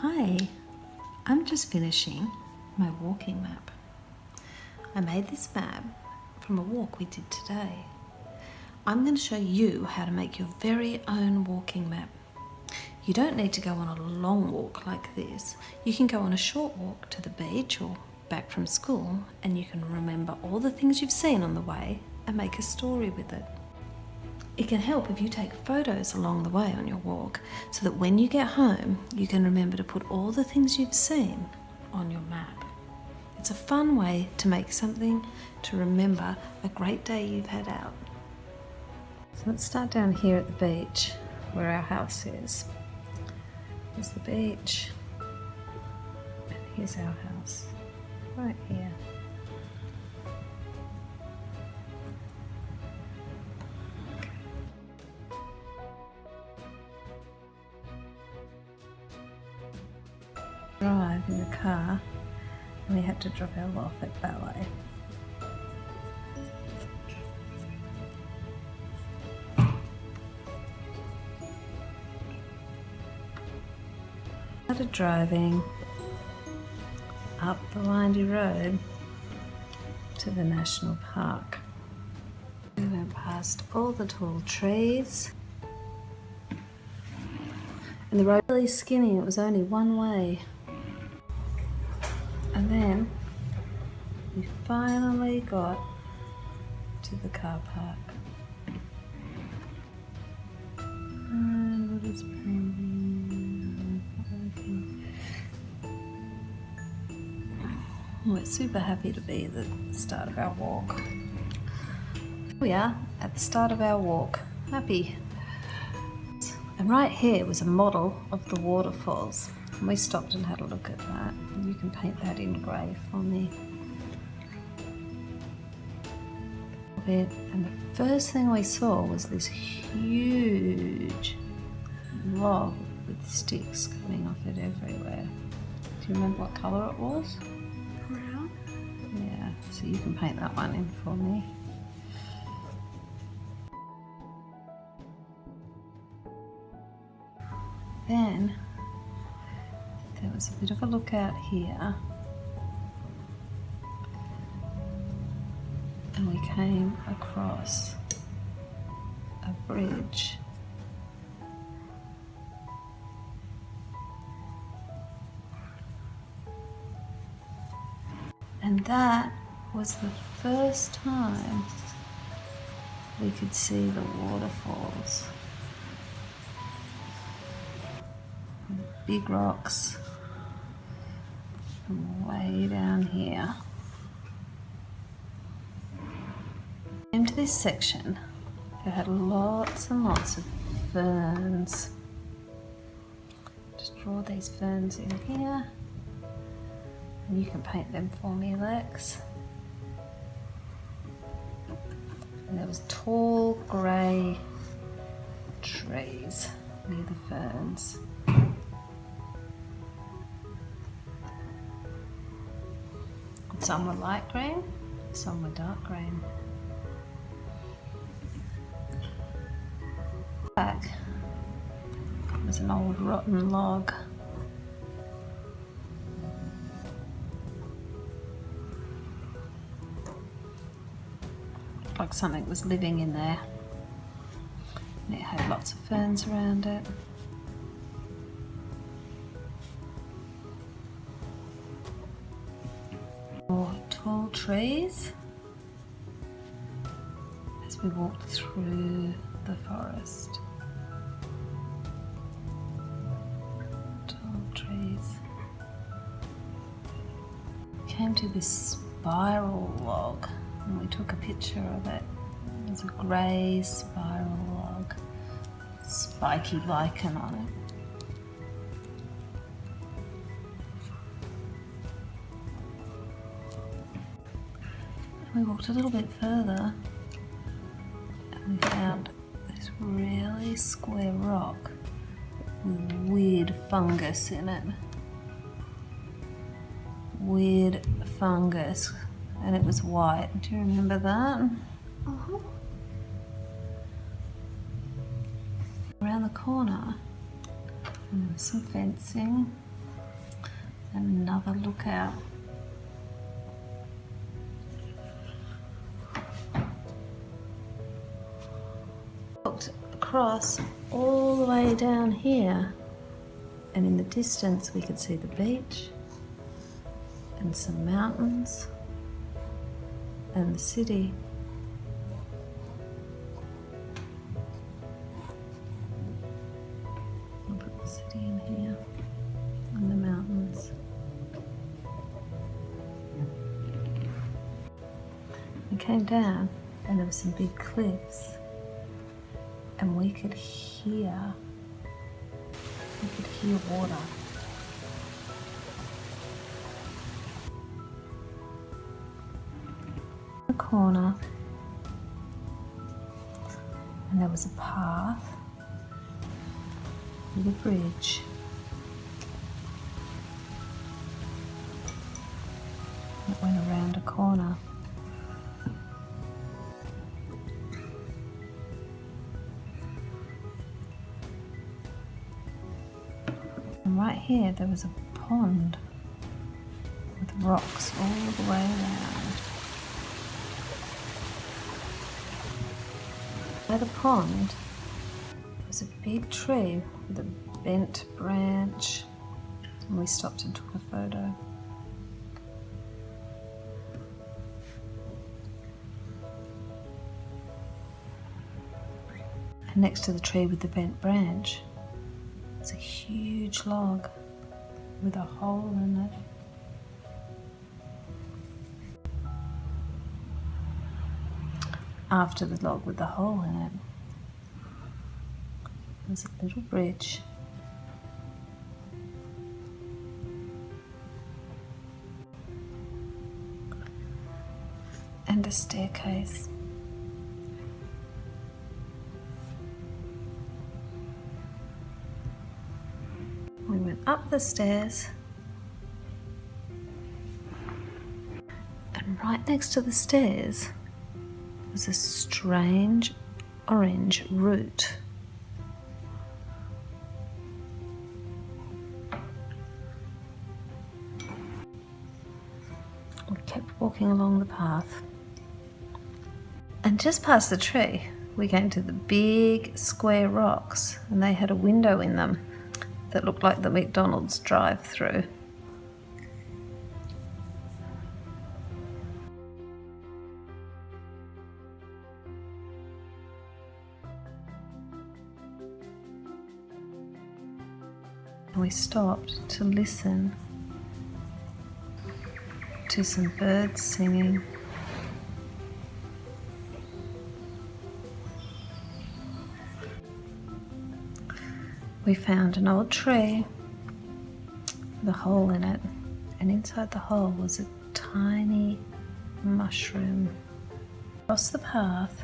Hi, I'm just finishing my walking map. I made this map from a walk we did today. I'm going to show you how to make your very own walking map. You don't need to go on a long walk like this. You can go on a short walk to the beach or back from school, and you can remember all the things you've seen on the way and make a story with it. It can help if you take photos along the way on your walk, so that when you get home, you can remember to put all the things you've seen on your map. It's a fun way to make something to remember a great day you've had out. So let's start down here at the beach where our house is. Here's the beach, and here's our house, right here. Drive in the car, and we had to drop our off at ballet. Started driving up the windy road to the national park. We went past all the tall trees, and the road was really skinny. It was only one way. And then we finally got to the car park. And what is we're super happy to be at the start of our walk. Here we are at the start of our walk. Happy. And right here was a model of the waterfalls. And we stopped and had a look at that. And you can paint that in grey for me. And the first thing we saw was this huge log with sticks coming off it everywhere. Do you remember what colour it was? Brown. Yeah, so you can paint that one in for me. Then there was a bit of a lookout here, and we came across a bridge. And that was the first time we could see the waterfalls. Big rocks from way down here. Came to this section that had lots and lots of ferns. Just draw these ferns in here, and you can paint them for me, Lex. And there was tall grey trees near the ferns. Some were light green, some were dark green. Back was an old rotten log. Like something was living in there. And it had lots of ferns around it. More tall trees as we walked through the forest. Tall trees. Came to this spiral log, and we took a picture of it. It was a grey spiral log, spiky lichen on it. We walked a little bit further, and we found this really square rock with weird fungus in it. Weird fungus, and it was white. Do you remember that? Around the corner, and there was some fencing, Another lookout. Looked across all the way down here, and in the distance we could see the beach and some mountains and the city. I'll put the city in here and the mountains. We came down and there were some big cliffs, and we could hear water. The corner, and there was a path with a bridge. It went around a corner. And right here there was a pond with rocks all the way around. By the pond was a big tree with a bent branch, and we stopped and took a photo. And next to the tree with the bent branch was a huge log with a hole in it. After the log with the hole in it was a little bridge. And a staircase. We went up the stairs, and right next to the stairs was a strange orange root. We kept walking along the path, and just past the tree we came to the big square rocks, and they had a window in them that looked like the McDonald's drive-through. We stopped to listen to some birds singing. We found an old tree with a hole in it, and inside the hole was a tiny mushroom. Across the path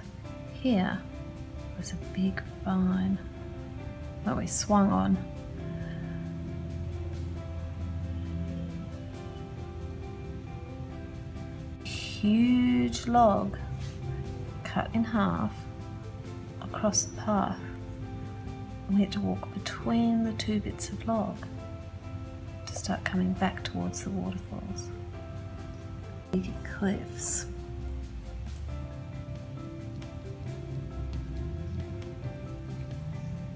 here was a big vine that we swung on. Huge log cut in half across the path, and we had to walk between the two bits of log to start coming back towards the waterfalls. Big cliffs.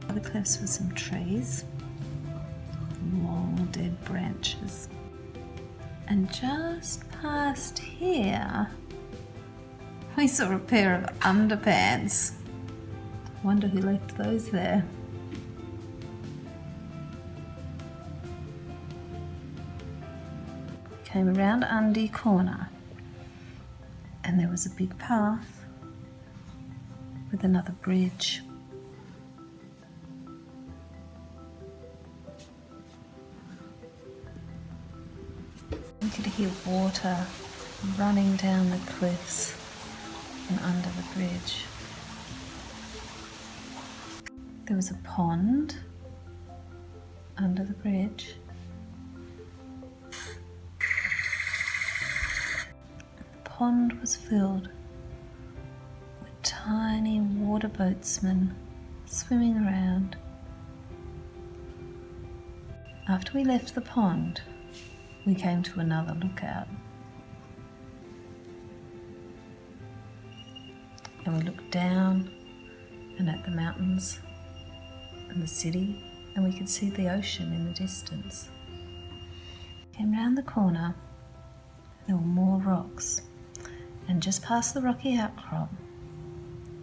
By the cliffs were some trees, long dead branches. And just past here, we saw a pair of underpants. Wonder who left those there. Came around Undy Corner, and there was a big path with another bridge. We could hear water running down the cliffs and under the bridge. There was a pond under the bridge. The pond was filled with tiny water boatsmen swimming around. After we left the pond, we came to another lookout. And we looked down and at the mountains and the city, and we could see the ocean in the distance. Came round the corner, there were more rocks, and just past the rocky outcrop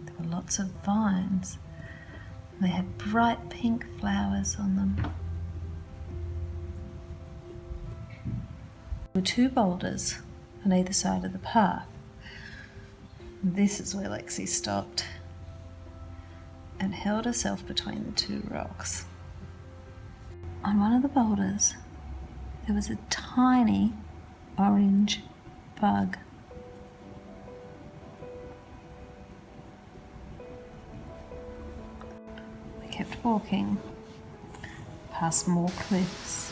there were lots of vines. They had bright pink flowers on them. There were two boulders on either side of the path. This is where Lexi stopped and held herself between the two rocks. On one of the boulders there was a tiny orange bug. We kept walking past more cliffs,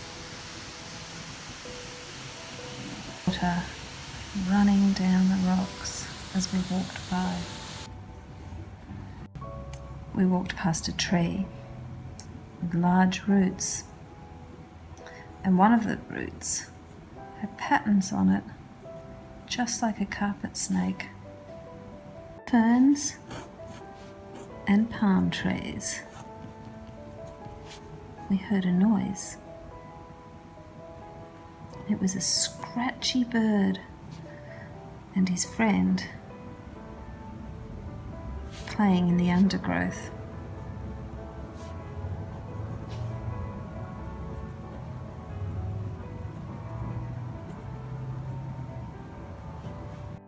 water running down the rocks as we walked by. We walked past a tree with large roots, and one of the roots had patterns on it, just like a carpet snake. Ferns and palm trees. We heard a noise. It was a scratchy bird and his friend playing in the undergrowth.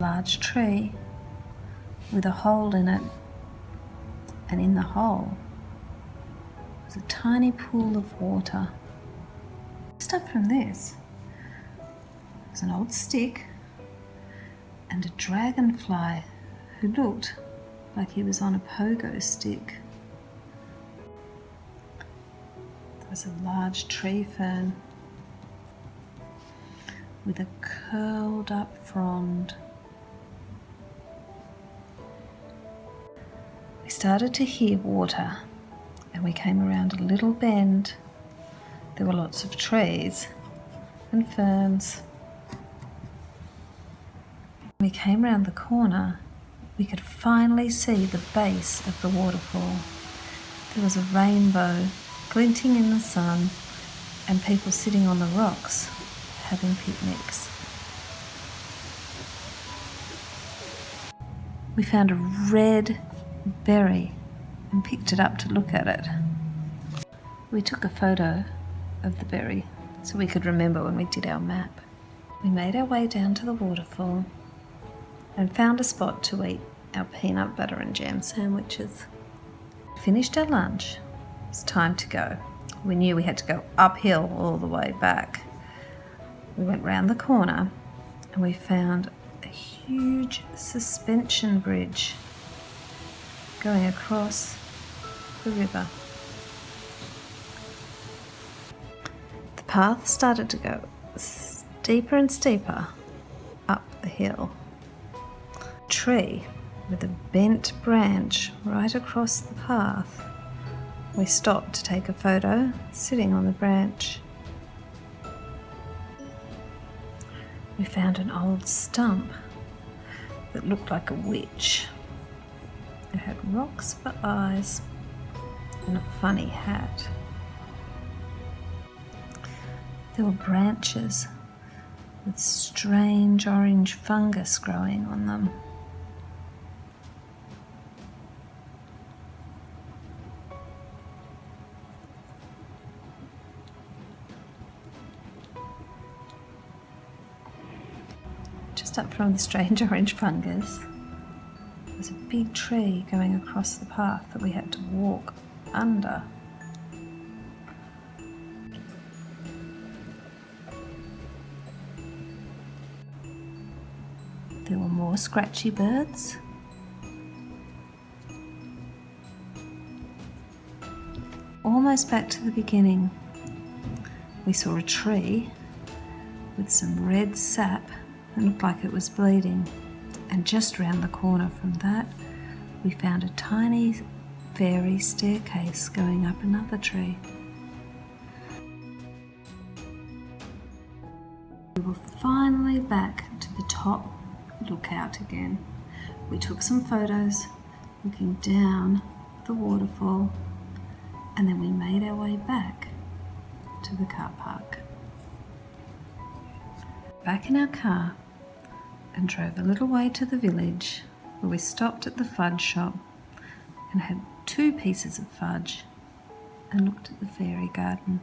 Large tree with a hole in it, and in the hole was a tiny pool of water. Just up from this was an old stick and a dragonfly who looked like he was on a pogo stick. There was a large tree fern with a curled up frond. We started to hear water and we came around a little bend. There were lots of trees and ferns. When we came round the corner, we could finally see the base of the waterfall. There was a rainbow glinting in the sun and people sitting on the rocks having picnics. We found a red berry and picked it up to look at it. We took a photo of the berry so we could remember when we did our map. We made our way down to the waterfall and found a spot to eat our peanut butter and jam sandwiches. Finished our lunch. It was time to go. We knew we had to go uphill all the way back. We went round the corner and we found a huge suspension bridge going across the river. The path started to go steeper and steeper up the hill. A tree with a bent branch right across the path. We stopped to take a photo sitting on the branch. We found an old stump that looked like a witch. It had rocks for eyes and a funny hat. There were branches with strange orange fungus growing on them. Just up from the strange orange fungus was a big tree going across the path that we had to walk under. There were more scratchy birds. Almost back to the beginning, we saw a tree with some red sap that looked like it was bleeding. And just round the corner from that, we found a tiny fairy staircase going up another tree. were finally back to the top lookout again. We took some photos looking down the waterfall, and then we made our way back to the car park. Back in our car and drove a little way to the village, where we stopped at the fudge shop and had 2 pieces of fudge and looked at the fairy garden.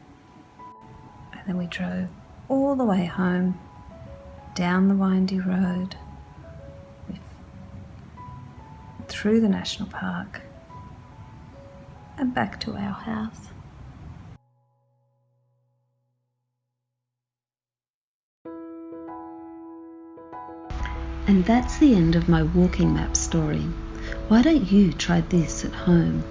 And then we drove all the way home, down the windy road, through the national park and back to our house. And that's the end of my walking map story. Why don't you try this at home?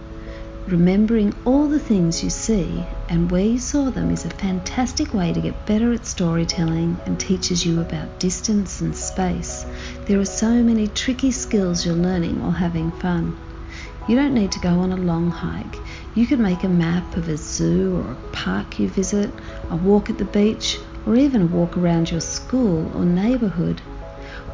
Remembering all the things you see and where you saw them is a fantastic way to get better at storytelling and teaches you about distance and space. There are so many tricky skills you're learning while having fun. You don't need to go on a long hike. You could make a map of a zoo or a park you visit, a walk at the beach, or even a walk around your school or neighbourhood.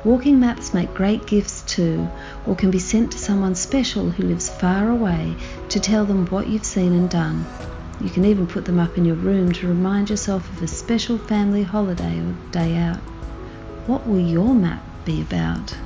Walking maps make great gifts too, or can be sent to someone special who lives far away to tell them what you've seen and done. You can even put them up in your room to remind yourself of a special family holiday or day out. What will your map be about?